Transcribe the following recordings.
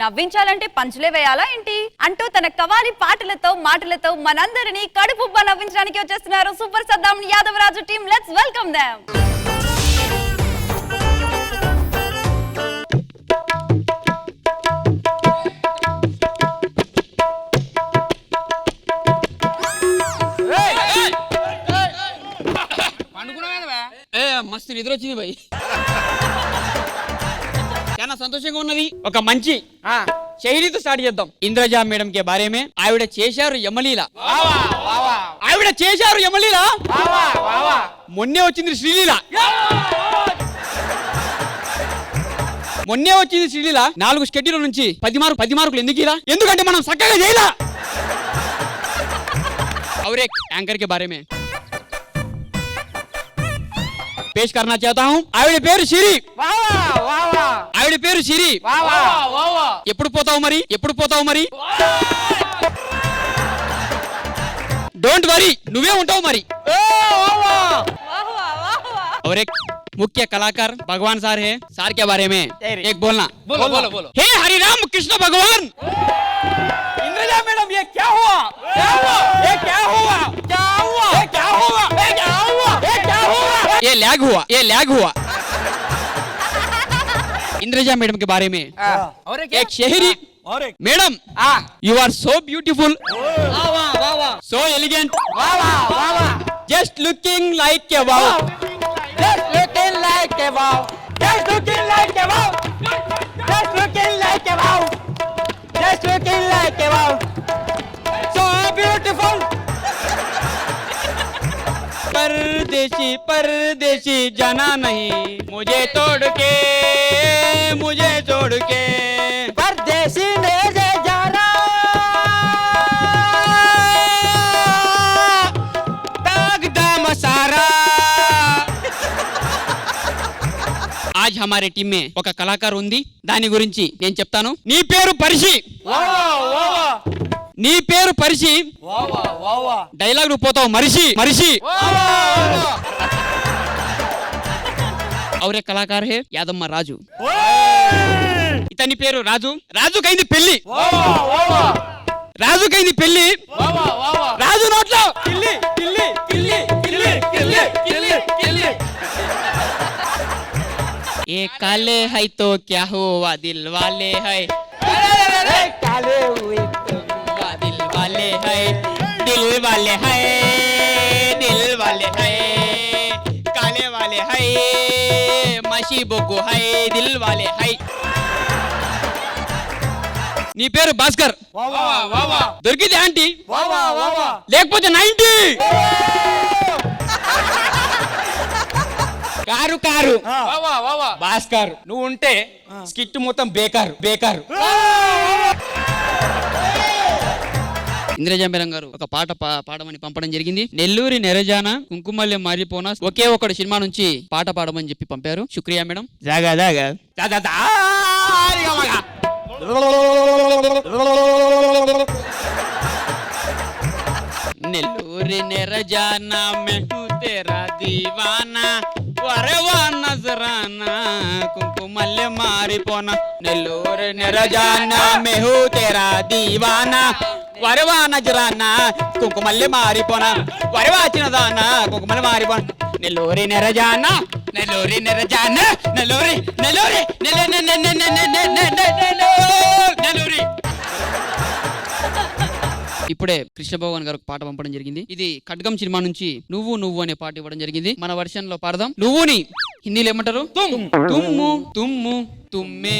నవ్వించాలంటే పంచులే వేయాలా ఏంటి అంటూ తన కవాలి పాటలతో మాటలతో మనందరినీ కడుపుబ్బ నవ్వించడానికి వచ్చేస్తున్నారు super Saddam Yadavaraju team. Let's welcome them. మస్తు నిద్ర వచ్చింది భయ్, చాలా సంతోషంగా ఉన్నది. ఒక మంచి శైలితో స్టార్ట్ చేద్దాం. ఇంద్రజా మేడం కే బారే మే ఆవిడ చేశారు యమలీల, ఆవిడ చేశారు యమలీల, మొన్నే వచ్చింది శ్రీలీల, మొన్నే వచ్చింది శ్రీలీల. 4 స్కెడ్యూల్ నుంచి 10 మార్కులు ఎందుకు ఇలా? ఎందుకంటే మనం చక్కగా చేయలా. और एक एंकर के बारे में पेश करना चाहता हूँ. ఆవిడ పేరు సిరి. ఆవిడ పేరు సిరి. ఎప్పుడు పోతావు మరి, ఎప్పుడు పోతావు మరి? డోంట్ వరీ, నువ్వే ఉంటావు మరి. और एक मुख्य कलाकार भगवान सर है, सर के बारे में एक बोलना. बोलो बोलो बोलो. हे हरिराम कृष्ण भगवान. इंद्रजा मैडम ये क्या हुआ? क्या हुआ? ये क्या हुआ? क्या हुआ? ये क्या हुआ? ये क्या हुआ? ये क्या हुआ? ये लैग हुआ, ये लैग हुआ. इंद्रजा मैडम के बारे में और एक शहरी. और एक madam, you are so beautiful, so elegant, just looking like a wow, just looking like a wow, just looking like a wow, just looking like a wow, just looking like a wow, so beautiful. परदेसी परदेसी जाना नहीं मुझे तोड़ के, मुझे छोड़ के, परदेसी ने जाना दागदाम सारा. आज हमारे टीम में ఒక కళాకారు ఉంది, దాని గురించి నేను చెప్తాను. నీ పేరు పరిషి, నీ పేరు పరిషి, డైలాగ్ నువ్వు పోతావు మరిషి మరిషి. और एक कलाकार है యాదమ్మ రాజు. ఇతని పేరు రాజు. రాజుకైంది పెళ్లి, రాజుకైంది పెళ్లి, రాజు నోట్లో కిల్లి కిల్లి కిల్లి కిల్లి కిల్లి కిల్లి కిల్లి. ये काले है तो क्या हुआ दिल वाले है, काले हुए तो दिल वाले है, दिल वाले है, दिल वाले है, काले वाले है, मशीबो को है, दिल वाले है. నీ పేరు భాస్కర్. దొరికింది ఆంటీ, లేకపోతే 90. కారు కారు భాస్కర్, నువ్వు ఉంటే స్కిట్ మొత్తం బేకారు బేకారు. ఇంద్రజా మేడం గారు ఒక పాట పాడమని పంపడం జరిగింది. నెల్లూరి నెరజాన కుంకుమల్లె మారిపోనా ఒకే ఒకటి సినిమా నుంచి పాట పాడమని చెప్పి పంపారు. శుక్రియా మేడం. జాగా జాగా నెల్లూరి నెరజానా में तू तेरा दीवाना వరవా నజరానా కుంకుమల్లె మారిపోనా. నెల్లూరి నెరజానా में हूँ तेरा दीवाना వరవా నజరానా కుంకుమల్లె మారిపోనా, వరవా చిన్నదానా కుంకుమల్లె మారిపోనా. నెల్లూరి నెరజానా, నెల్లూరి నెరజానా, నెల్లూరి నెల్లూరి నెల్లూరి. ఇప్పుడే కృష్ణ భగవాన్ గారు పాట పంపడం జరిగింది. ఇది ఖడ్గం సినిమా నుంచి నువ్వు నువ్వు అనే పాట ఇవ్వడం జరిగింది. మన వర్షన్ లో పాడదాం. నువ్వుని హిందీలో ఏమంటారు? తుమ్ము తుమ్ము తుమ్మే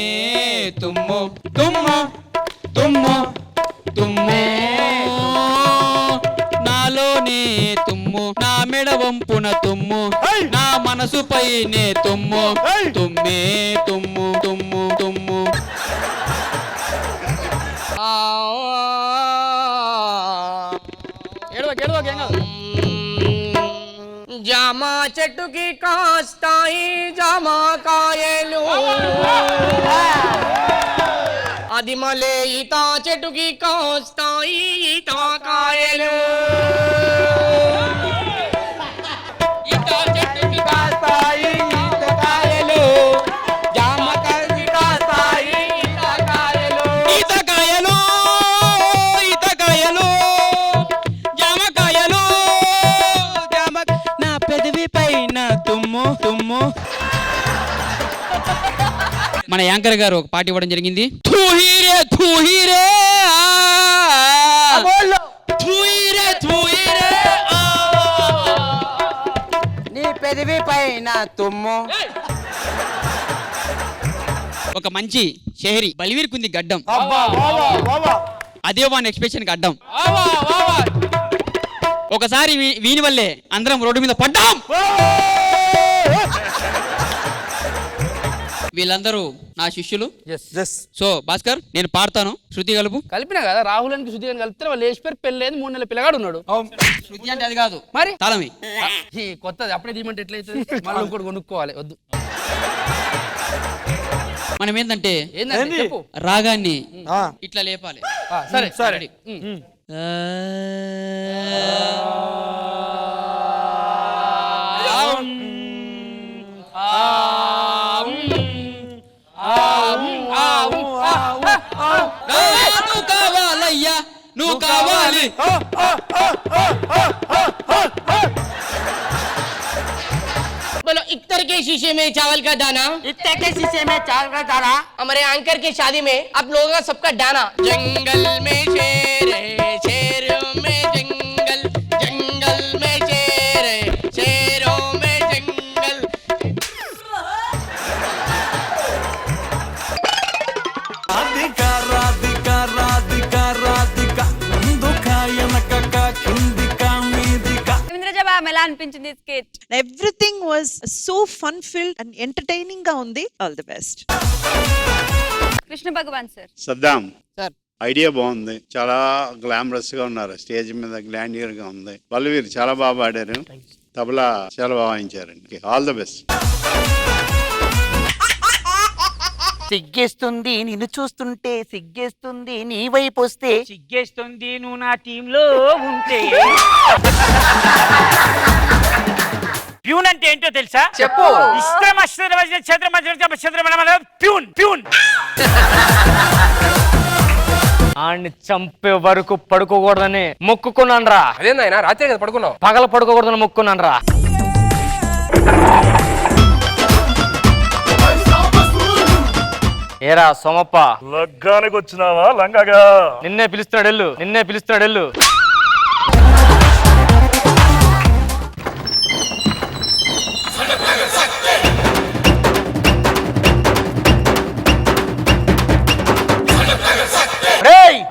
తుమ్ము తుమ్ము తుమ్ము తుమ్ము నాలోనే తుమ్ము, నా మెడ వంపున తుమ్ము, నా మనసు పైనే తుమ్ము, తుమ్మే తుమ్ము తుమ్ము తుమ్ము. జామ చెట్టుకి కాస్తాయి జామకాయలు, అది మలే ఈత చెట్టుకి కాస్తాయి ఈతకాయలు, ఈత చెట్టుకి కాస్తాయి ఈతకాయలు, జామకాయకి కాస్తాయి ఈతకాయలు. మన యాంకర్ గారు ఒక పాట ఇవ్వడం జరిగింది. తూ హీరే తూ హీరే తూ హీరే తూ హీరే నీ పెదవి పైన తుమ్ము. ఒక మంచి షహరి బలివీరికి ఉంది గడ్డం, అదే వాని ఎక్స్ప్రెషన్ కి అడ్డం. ఒకసారి వీని వల్లే అందరం రోడ్డు మీద పడ్డాం. వీళ్ళందరూ నా శిష్యులు. సో భాస్కర్ నేను పాడతాను, శృతి కలుపు. కలిపినా కదా రాహుల్ అని శృతి అని కలిపితే వాళ్ళు లేచిపోయారు, పెళ్ళేది 3 నెలల పిల్లగాడు ఉన్నాడు. శృతి అంటే అది కాదు, మరి తాళమి ఈ కొత్తది అప్పుడే తీయమంటే ఎట్లయితుంది? మళ్ళీ ఇంకోటి కొనుక్కోవాలి, వద్దు. మనం ఏంటంటే ఏంటంటే చెప్పు. రాగాన్ని ఇట్లా లేపాలి. సరే సరే. నువ్వు కావాలయ్యా నువ్వు కావాలి. बोलो इख्तर के शीशे में चावल का दाना, इख्तर के शीशे में चावल का दाना. हमारे एंकर की शादी में आप लोगों का सबका डाना. जंगल में शेर है, शेर में जंगल, जंगल में शेर है, शेरों में जंगल. రాధికా రాధికా రాధికా రాధికా దుఃఖాయనక కిందికా మీదికా. రవీంద్రజ మ్యామ్ ఎలా అనిపించింది sketch? Everything was so fun filled and entertaining గా ఉంది. All the best. Krishna Bhagavan sir. Saddam sir idea బాగుంది, చాలా గ్లామరస్ గా ఉన్నారు, స్టేజ్ మీద గ్లాండియర్ గా ఉంది. బలవీర్ చాలా బాగా పాడారు, తబలా చాలా బాగా వాయించారండి. All the best. సిగ్గేస్తుంది నిన్ను చూస్తుంటే, సిగ్గేస్తుంది నీ వైపు వస్తే, సిగ్గేస్తుంది నువ్వు నా టీంలో ఉంటే. ప్యూన్ అంటే ఏంటో తెలుసా? చెప్పు. Peon peon. ఆడిని చంపే వరకు పడుకోకూడదని మొక్కుకున్నాను రా. అదేందైనా రాత్రి కదా పడుకున్నావు? పగల పడుకోకూడదని మొక్కుకున్నాను రా. ఏరా సోమప్ప, లగ్గానికి వచ్చినావా లంగగా? నిన్నే పిలుస్తున్నాడు ఎల్లు, నిన్నే పిలుస్తున్నాడు ఎల్లు.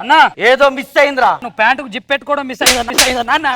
అన్నా ఏదో మిస్ అయిందిరా. నువ్వు ప్యాంటుకు జిప్ పెట్టుకోవడం మిస్ అయిందా నాన్న?